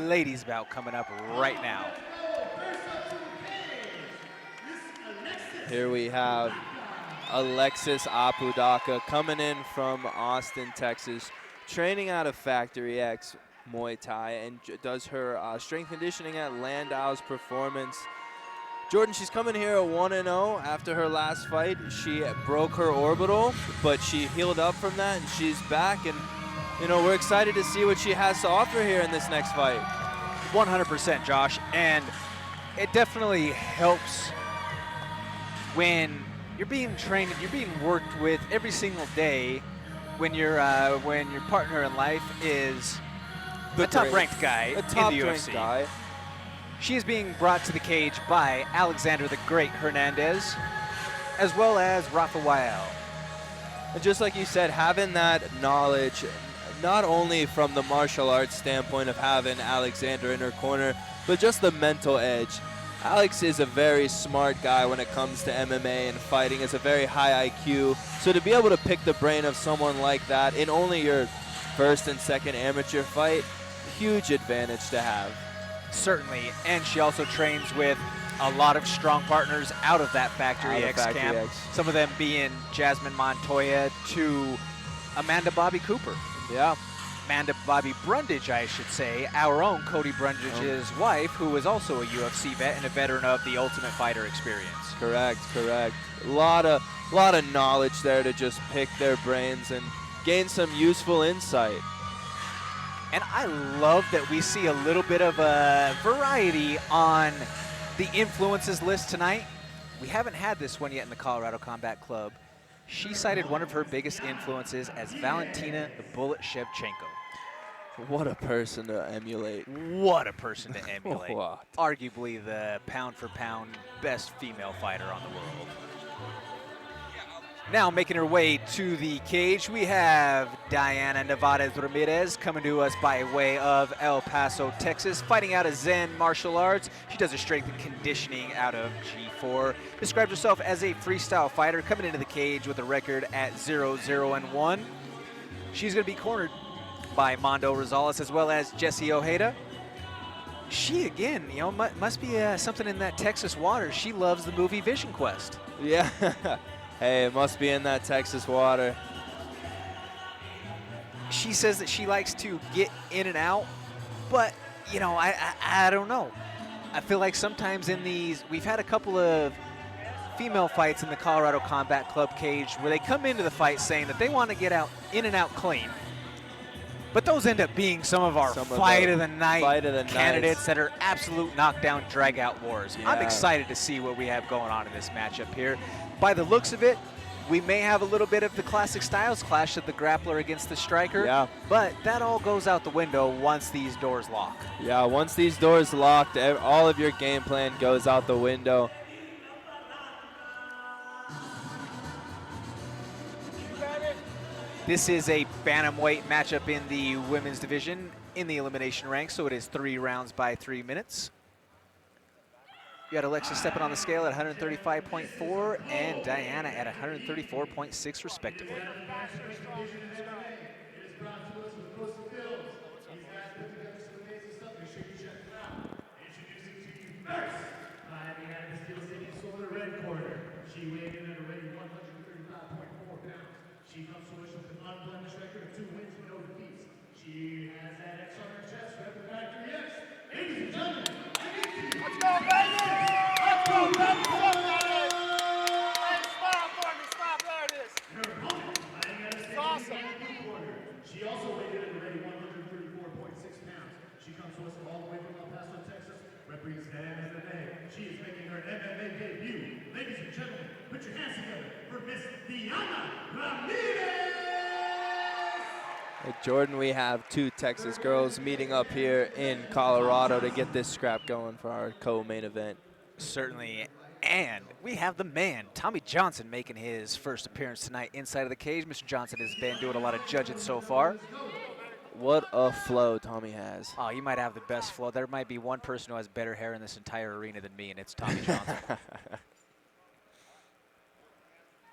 ladies bout coming up right now. Here we have Alexis Apodaca coming in from Austin, Texas, training out of Factory X Muay Thai, and does her strength conditioning at Landau's Performance. Jordan, she's coming here at 1-0 after her last fight. She broke her orbital, but she healed up from that, and she's back. And you know, we're excited to see what she has to offer here in this next fight. 100%, Josh, and it definitely helps when you're being trained and you're being worked with every single day when your partner in life is the top-ranked guy in the UFC. Guy. She is being brought to the cage by Alexander the Great Hernandez, as well as Rafael. And just like you said, having that knowledge, not only from the martial arts standpoint of having Alexander in her corner, but just the mental edge. Alex is a very smart guy when it comes to MMA and fighting, is a very high IQ. So to be able to pick the brain of someone like that in only your first and second amateur fight, huge advantage to have. Certainly, and she also trains with a lot of strong partners out of that Factory X camp. Some of them being Jasmine Montoya to Amanda Bobby Cooper. Yeah. Amanda Bobby Brundage, I should say, our own Cody Brundage's wife, who is also a UFC vet and a veteran of the Ultimate Fighter experience. Correct. A lot of knowledge there to just pick their brains and gain some useful insight. And I love that we see a little bit of a variety on the influences list tonight. We haven't had this one yet in the Colorado Combat Club. She cited one of her biggest influences as Valentina the Bullet Shevchenko. What a person to emulate. What a person to emulate. What? Arguably the pound-for-pound best female fighter on the world. Now making her way to the cage, we have Diana Nevades Ramirez coming to us by way of El Paso, Texas, fighting out of Zen Martial Arts. She does her strength and conditioning out of G4. Describes herself as a freestyle fighter coming into the cage with a record at 0-0-1. She's going to be cornered by Mondo Rosales as well as Jesse Ojeda. She, again, you know, must be something in that Texas water. She loves the movie Vision Quest. Yeah. Hey, it must be in that Texas water. She says that she likes to get in and out, but, you know, I don't know. I feel like sometimes in these, we've had a couple of female fights in the Colorado Combat Club cage where they come into the fight saying that they want to get out in and out clean. But those end up being some of our fight of the night candidates that are absolute knockdown, drag-out wars. Yeah. I'm excited to see what we have going on in this matchup here. By the looks of it, we may have a little bit of the classic styles clash of the grappler against the striker, but that all goes out the window once these doors lock. Yeah, once these doors locked, all of your game plan goes out the window. This is a bantamweight matchup in the women's division in the elimination ranks, so it is 3 rounds by 3 minutes. You got Alexis stepping on the scale at 135.4 and Diana at 134.6 respectively. She weighed in at already 135.4 pounds. She comes to us with an unblemished record of 2 wins and no defeats. She has that X on her chest, rep the Factory X. Ladies and gentlemen, let's go, baby! Let's go, baby! Hey, smile for me, smile, there it is. Her opponent, fighting at a awesome. She also weighed in at already 134.6 pounds. She comes to us all the way from El Paso, Texas, represents MMA. She is making her MMA debut. Ladies and gentlemen, put your hands together for Miss Diana Ramirez! Hey, Jordan, we have 2 Texas girls meeting up here in Colorado to get this scrap going for our co-main event. Certainly, and we have the man, Tommy Johnson, making his first appearance tonight inside of the cage. Mr. Johnson has been doing a lot of judging so far. What a flow Tommy has. Oh, you might have the best flow. There might be one person who has better hair in this entire arena than me, and it's Tommy Johnson.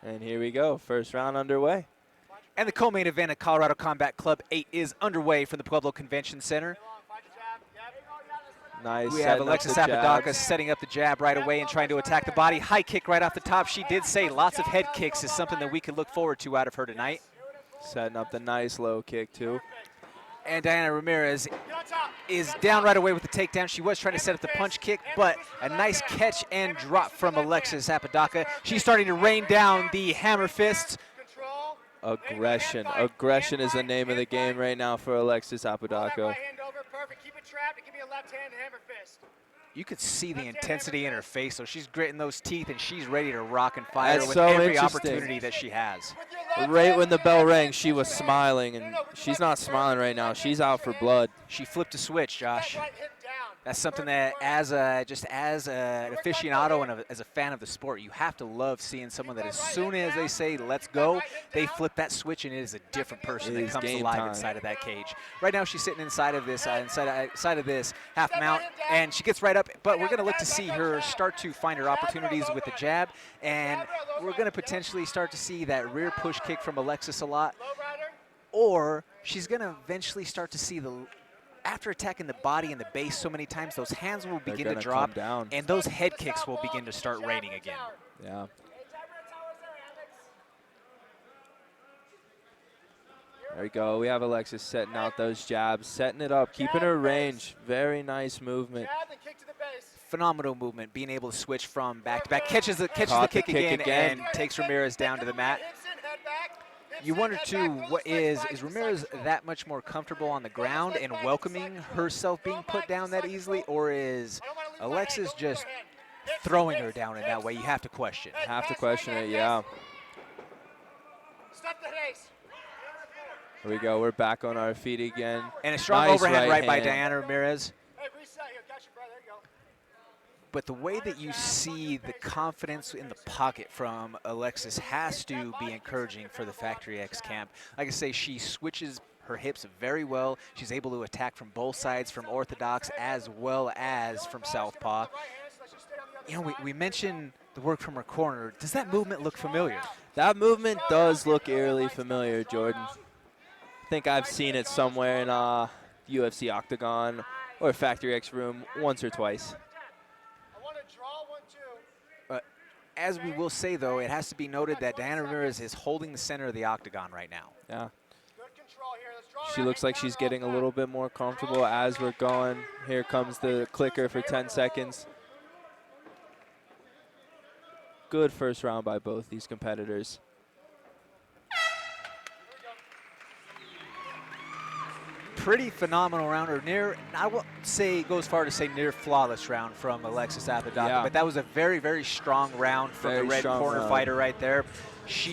And here we go, first round underway. And the co-main event at Colorado Combat Club 8 is underway from the Pueblo Convention Center. Nice. We have setting up Alexis the Apodaca jabs. setting up the jab right away and trying to attack the body. High kick right off the top. She did say lots of head kicks is something that we could look forward to out of her tonight. Setting up the nice low kick, too. And Diana Ramirez is down right away with the takedown. She was trying to set up the punch kick, but a nice catch and drop from Alexis Apodaca. She's starting to rain down the hammer fists. Aggression. Aggression is the name of the game right now for Alexis Apodaca. You could see the intensity in her face, so she's gritting those teeth and she's ready to rock and fire That's with so every interesting. opportunity that she has. Right when the bell rang, she was smiling, and she's not smiling right now. She's out for blood. She flipped a switch, Josh. That's something that, as an aficionado and as a fan of the sport, you have to love seeing someone that as soon as they say, let's go, they flip that switch and it is a different person that comes alive inside of that cage. Right now she's sitting inside of this, inside of this half mount, and she gets right up, but we're going to look to see her start to find her opportunities with the jab, and we're going to potentially start to see that rear push kick from Alexis a lot, or she's going to eventually start to see after attacking the body and the base so many times, those hands will begin to drop, down. and those head kicks will begin to start raining again. Yeah. There we go. We have Alexis setting out those jabs, setting it up, keeping her range. Very nice movement. Phenomenal movement, being able to switch from back to back. Catches the kick again and takes Ramirez down to the mat. You wonder, too, what is Ramirez that much more comfortable on the ground and welcoming herself being put down that easily, or is Alexis just throwing her down in that way? You have to question. Have to question it, yeah. Here we go. We're back on our feet again. And a strong nice overhand right by hand. Diana Ramirez. But the way that you see the confidence in the pocket from Alexis has to be encouraging for the Factory X camp. Like I say, she switches her hips very well. She's able to attack from both sides, from orthodox as well as from southpaw. You know, we mentioned the work from her corner. Does that movement look familiar? That movement does look eerily familiar, Jordan. I think I've seen it somewhere in a UFC Octagon or Factory X room once or twice. As we will say, though, it has to be noted that Diana Ramirez is holding the center of the octagon right now. Yeah. She looks like she's getting a little bit more comfortable as we're going. Here comes the clicker for 10 seconds. Good first round by both these competitors. Pretty phenomenal round, or near, I will say, go as far to say near flawless round from Alexis Apodaca, Yeah. but that was a very, very strong round from the red corner fighter right there.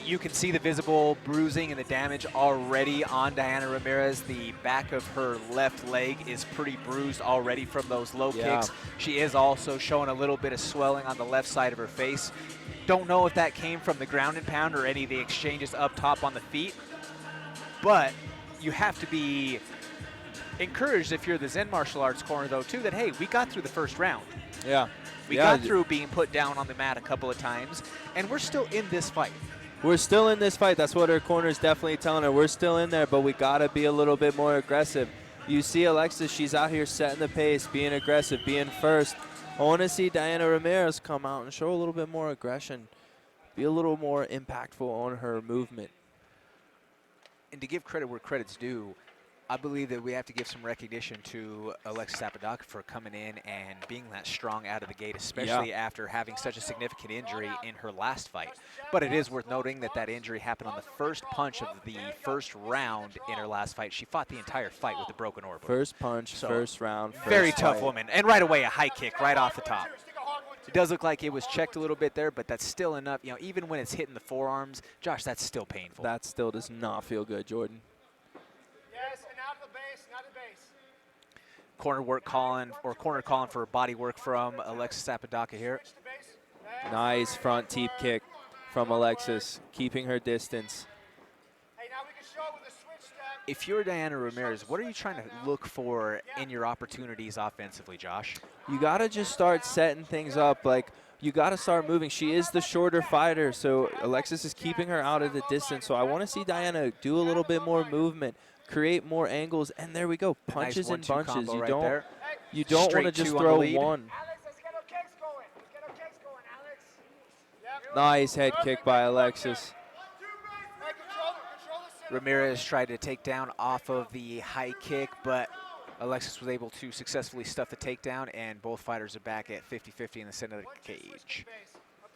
You can see the visible bruising and the damage already on Diana Ramirez. The back of her left leg is pretty bruised already from those low kicks. She is also showing a little bit of swelling on the left side of her face. Don't know if that came from the ground and pound or any of the exchanges up top on the feet, but you have to be encouraged if you're the Zen martial arts corner, though, too, that, hey, we got through the first round. Yeah. We got through being put down on the mat a couple of times, and we're still in this fight. We're still in this fight. That's what her corner is definitely telling her. We're still in there, but we got to be a little bit more aggressive. You see Alexis, she's out here setting the pace, being aggressive, being first. I want to see Diana Ramirez come out and show a little bit more aggression, be a little more impactful on her movement. And to give credit where credit's due, I believe that we have to give some recognition to Alexis Apodaca for coming in and being that strong out of the gate, especially after having such a significant injury in her last fight. But it is worth noting that that injury happened on the first punch of the first round in her last fight. She fought the entire fight with a broken orbital. First punch, first round, first very tough fight. woman. And right away, a high kick right off the top. It does look like it was checked a little bit there, but that's still enough. You know, even when it's hitting the forearms, Josh, that's still painful. That still does not feel good, Jordan. Corner calling for body work from Alexis Apodaca here. Nice front teep kick from Alexis, keeping her distance. If you're Diana Ramirez, what are you trying to look for in your opportunities offensively, Josh? You got to just start setting things up. Like, you got to start moving. She is the shorter fighter, so Alexis is keeping her out of the distance. So I want to see Diana do a little bit more movement, create more angles, and there we go. Punches nice and bunches. You right don't. there. You don't want to Straight just two on the throw lead. one. Alex, let's get our kicks going. Let's get our kicks going, Alex. Yep. Nice head kick by Alexis. Hey, control the center. Ramirez tried to take down off of the high kick, but Alexis was able to successfully stuff the takedown, and both fighters are back at 50-50 in the center of the cage.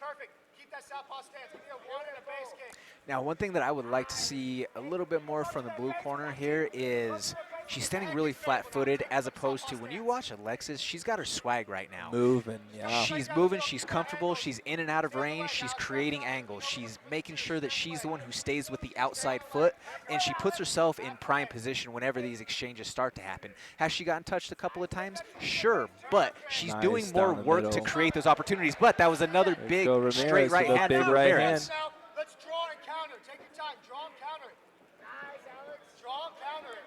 Perfect. Keep that southpaw stance. We need a one and a base kick. Now, one thing that I would like to see a little bit more from the blue corner here is she's standing really flat-footed, as opposed to when you watch Alexis, she's got her swag right now. Moving, yeah. She's moving, she's comfortable, she's in and out of range, she's creating angles. She's making sure that she's the one who stays with the outside foot, and she puts herself in prime position whenever these exchanges start to happen. Has she gotten touched a couple of times? Sure, but she's Nice doing down more the work to middle. create those opportunities. But that was another There big go Ramirez straight right with a hand big for right Ramirez. hand. Now, let's draw and counter. Take your time. Draw and counter it. Nice, Alex. Draw and counter it.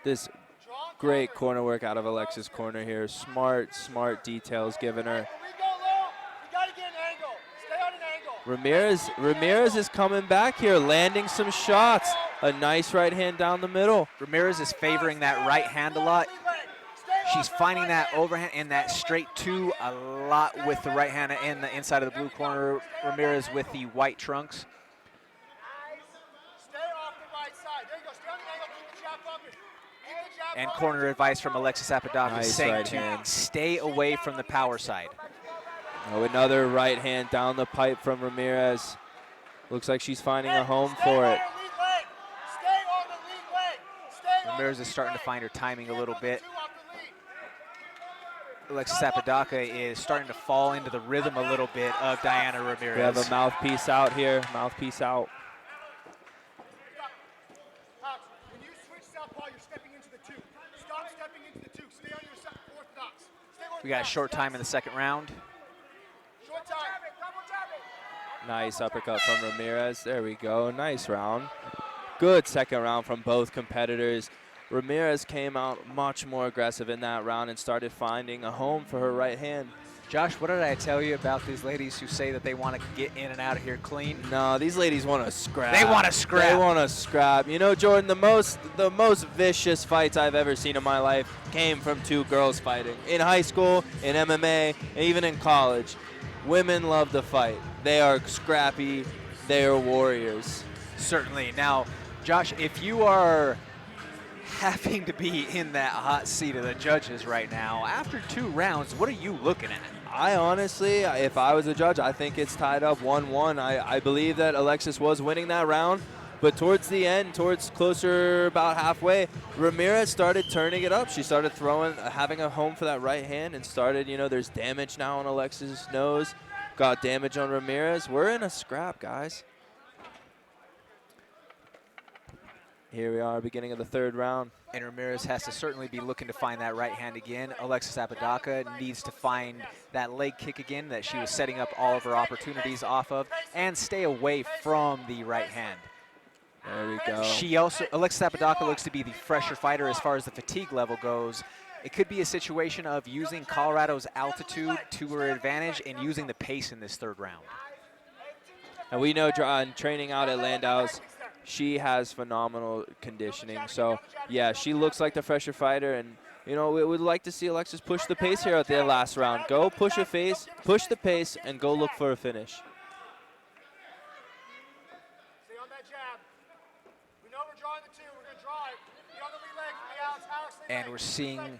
This Draw and great counter it. corner work out of Alexis' corner here. Smart details given her. When we go low, you got to get an angle. Stay on an angle. Ramirez is coming back here, landing some shots. A nice right hand down the middle. Ramirez is favoring that right hand a lot. She's finding that overhand and that straight two a lot with the right hand in the inside of the blue corner. Ramirez with the white trunks. Stay off the right side. There you go. Stay on the angle. Keep the jab bumping. Keep the jab And bumping. corner advice from Alexis Apodaca Nice saying right to hand. stay away from the power side. Oh, another right hand down the pipe from Ramirez. Looks like she's finding a home for it. Stay on the lead leg. Stay on Ramirez the is lead starting to leg. find her timing a Can't little go the bit. two off the lead. Alexis Apodaca is starting to fall into the rhythm a little bit of Diana We have Ramirez. a mouthpiece out here. Mouthpiece out. Alex, when you switch southpaw, you're stepping into the two. Stop stepping into the two. Stay on your orthodox. Stay orthodox. We got a short time in the second round. Short time. Double jabbing. Nice uppercut from Ramirez. There we go. Nice round. Good second round from both competitors. Ramirez came out much more aggressive in that round and started finding a home for her right hand. Josh, what did I tell you about these ladies who say that they want to get in and out of here clean? No, these ladies want to scrap. They wanna scrap. They want to scrap. You know, Jordan, the most vicious fights I've ever seen in my life came from two girls fighting. In high school, in MMA, and even in college. Women love to fight. They are scrappy. They are warriors. Certainly. Now, Josh, if you are having to be in that hot seat of the judges right now, after 2 rounds, what are you looking at? I honestly, if I was a judge, I think it's tied up 1-1. I believe that Alexis was winning that round, but towards the end, towards closer about halfway, Ramirez started turning it up. She started having a home for that right hand and started, there's damage now on Alexis' nose. Got damage on Ramirez. We're in a scrap, guys. Here we are, beginning of the third round. And Ramirez has to certainly be looking to find that right hand again. Alexis Apodaca needs to find that leg kick again that she was setting up all of her opportunities off of and stay away from the right hand. There we go. Alexis Apodaca looks to be the fresher fighter as far as the fatigue level goes. It could be a situation of using Colorado's altitude to her advantage and using the pace in this third round. And we know training out at Landau's, she has phenomenal conditioning. So, yeah, she looks like the fresher fighter. And, we would like to see Alexis push the pace here at the last round. Go push the pace, and go look for a finish. Stay on that jab. We know we're drawing the two. We're going to draw it. Be on the lead leg for me, Alex. And we're seeing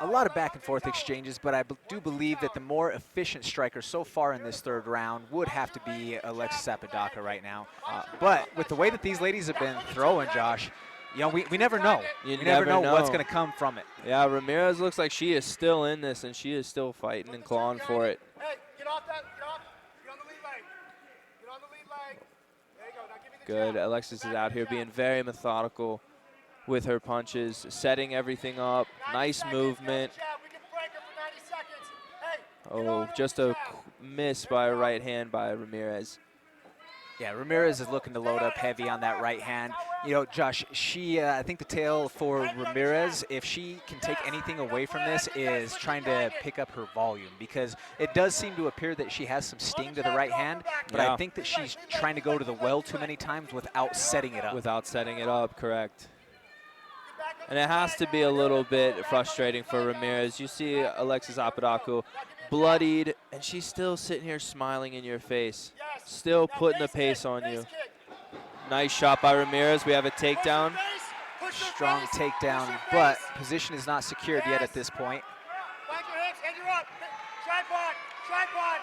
a lot of back and forth exchanges, but I do believe that the more efficient striker so far in this third round would have to be Alexis Apodaca right now. But with the way that these ladies have been throwing, Josh, we never know. You we never know what's know. going to come from it. Yeah, Ramirez looks like she is still in this, and she is still fighting and clawing for it. Hey, get off that. Get off. Get on the lead leg. Get on the lead leg. There you go. Now give me the Good. jab. Alexis is out here being very methodical with her punches, setting everything up. 90 Nice seconds, movement. get the jab. We can break her for 90 seconds. Hey, get on Oh, the just jab. a miss by a right hand by Ramirez. Yeah, Ramirez is looking to load up heavy on that right hand. Josh, I think the tale for Ramirez, if she can take anything away from this, is trying to pick up her volume, because it does seem to appear that she has some sting to the right hand, but Yeah. I think that she's trying to go to the well too many times without setting it up. Without setting it up, correct. Get back And it has to be a little bit frustrating for Ramirez. You see Alexis Apodaca bloodied, and she's still sitting here smiling in your face, still putting the pace on you. Nice shot by Ramirez. We have a takedown. Strong takedown, but position is not secured yet at this point. Back your hips, and you're up. Tripod, tripod.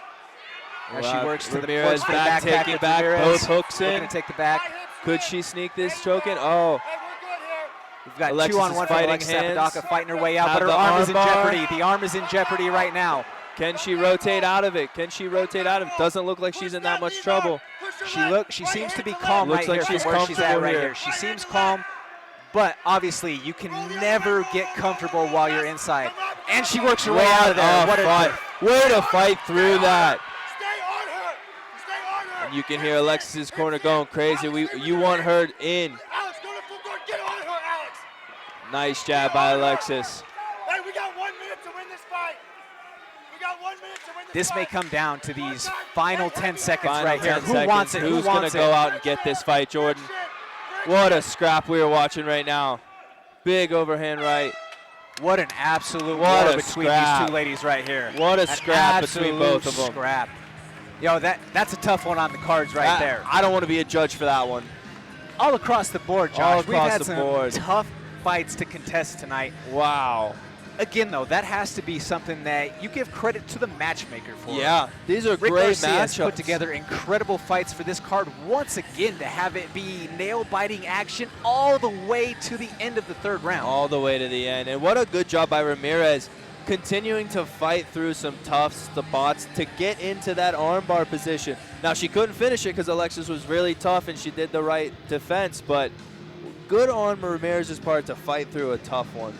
As she works to the Ramirez push for the back, back take it back, both hooks in. Looking to take the back. Could she sneak this choke in? Oh, Hey, we're good here. We've got Alexis 2-on-1 is for fighting Alexis hands. Apodaca fighting her way out, Have but her the arm is in arm bar. jeopardy. The arm is in jeopardy right now. can she rotate out of it? Can she rotate out of it? Doesn't look like she's in that much trouble. She seems to be calm Looks right like here she's from where she's at comfortable right here. here. She seems calm, but obviously you can never get comfortable while you're inside. And she works her way out of there. What a fight. Way to fight through that. Stay on her. Stay on her. And you can hear Alexis's corner going crazy. You want her in. Alex, go to full guard. Get on her, Alex. Nice jab by Alexis. Hey, we got 1 minute to win this fight. We got 1 minute to win this This may fight. come down to these final 10 seconds Final right here. 10 Who seconds. wants it? Who Who's going wants to it? go out and get this fight, Jordan? What a scrap we are watching right now. Big overhand right. What an absolute What war a between scrap. these two ladies right here. What a An scrap between both of them. absolute scrap. Yo, that's a tough one on the cards right there. I don't want to be a judge for that one. All across the board, Josh. All We've across had the some board. tough fights to contest tonight. Wow. Again, though, that has to be something that you give credit to the matchmaker for. Yeah, these are Rick great Garcia has matchups. put together incredible fights for this card once again to have it be nail-biting action all the way to the end of the third round. All the way to the end. And what a good job by Ramirez, continuing to fight through some tough spots to get into that armbar position. Now, she couldn't finish it because Alexis was really tough and she did the right defense, but good on Ramirez's part to fight through a tough one.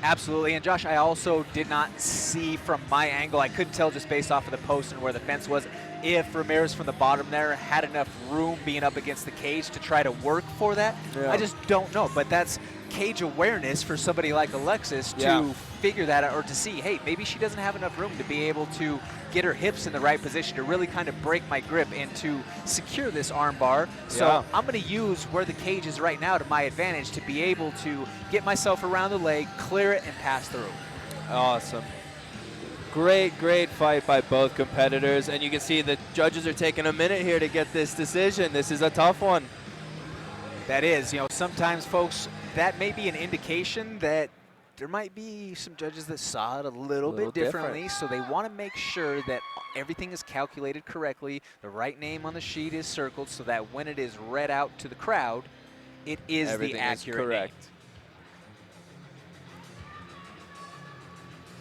Absolutely, and Josh, I also did not see from my angle, I couldn't tell just based off of the post and where the fence was, if Ramirez from the bottom there had enough room being up against the cage to try to work for that. Yeah. I just don't know, but that's cage awareness for somebody like Alexis to Yeah. figure that out, or to see, hey, maybe she doesn't have enough room to be able to get her hips in the right position to really kind of break my grip and to secure this arm bar. So Yeah. I'm going to use where the cage is right now to my advantage to be able to get myself around the leg, clear it, and pass through. Awesome. Great, great fight by both competitors. And you can see the judges are taking a minute here to get this decision. This is a tough one. That is, sometimes, folks, that may be an indication that there might be some judges that saw it a little bit differently, so they want to make sure that everything is calculated correctly, the right name on the sheet is circled, so that when it is read out to the crowd, it is Everything the accurate is correct. name.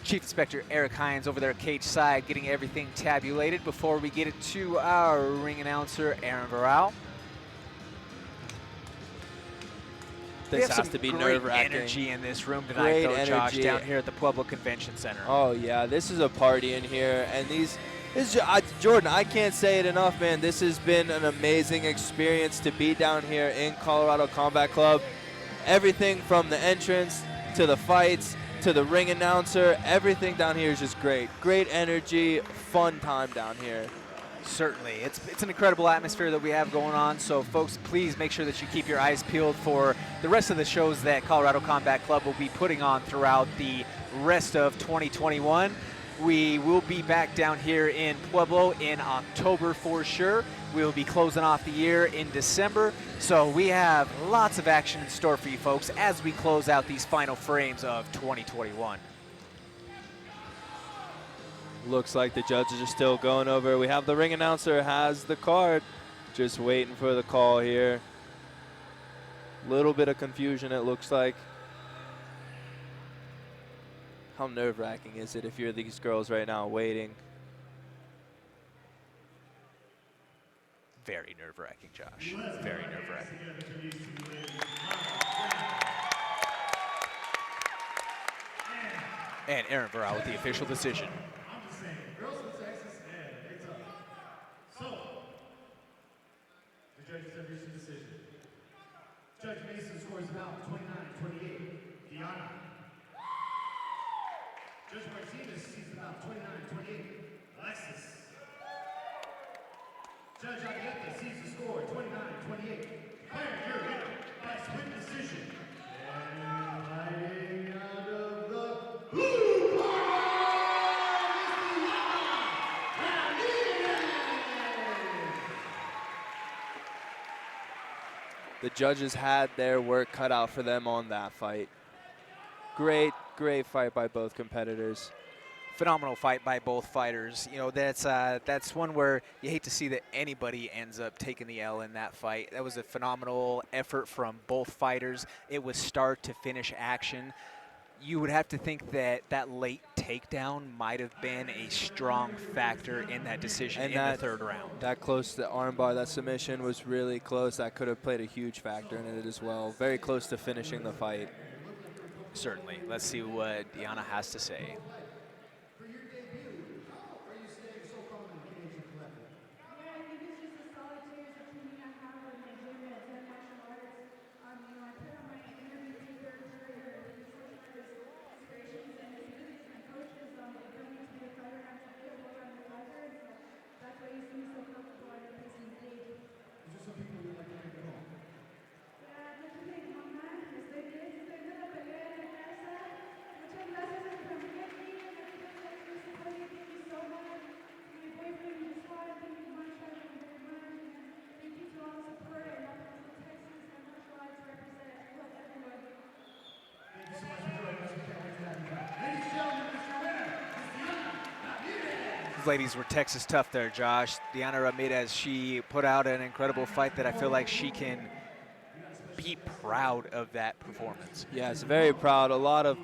Chief Inspector Eric Hines over there at cage side getting everything tabulated before we get it to our ring announcer, Aaron Varao. This has to be nerve-wracking. Great energy in this room tonight, Great though, Josh, energy. down here at the Pueblo Convention Center. Oh yeah, this is a party in here, and Jordan, I can't say it enough, man. This has been an amazing experience to be down here in Colorado Combat Club. Everything from the entrance to the fights to the ring announcer, everything down here is just great. Great energy, fun time down here. Certainly. It's an incredible atmosphere that we have going on, so folks, please make sure that you keep your eyes peeled for the rest of the shows that Colorado Combat Club will be putting on throughout the rest of 2021. We will be back down here in Pueblo in October for sure. We will be closing off the year in December, so we have lots of action in store for you folks as we close out these final frames of 2021. Looks like the judges are still going over. We have the ring announcer has the card, just waiting for the call here. Little bit of confusion, it looks like. How nerve-wracking is it if you're these girls right now waiting? Very nerve-wracking, Josh. Very nerve-wracking. And Aaron Varao with the official decision. Girls from Texas and Big Tough. So, the judges have reached a decision. Judge Mason scores about 29-28. Deanna. Judge Martinez sees about 29-28. Alexis. Judge Aguilera sees the score 29-28. Declared your winner by split decision. And by the judges had their work cut out for them on that fight. Great fight by both competitors. Phenomenal fight by both fighters. You know, that's one where you hate to see that anybody ends up taking the L in that fight. That was a phenomenal effort from both fighters. It was start to finish action. You would have to think that that late takedown might have been a strong factor in that decision And in the third round. That close to the armbar, that submission was really close. That could have played a huge factor in it as well. Very close to finishing the fight. Certainly. Let's see what Deanna has to say. Ladies were Texas tough there, Josh. Deanna Ramirez, she put out an incredible fight that I feel like she can be proud of that performance. Yes, very proud. A lot of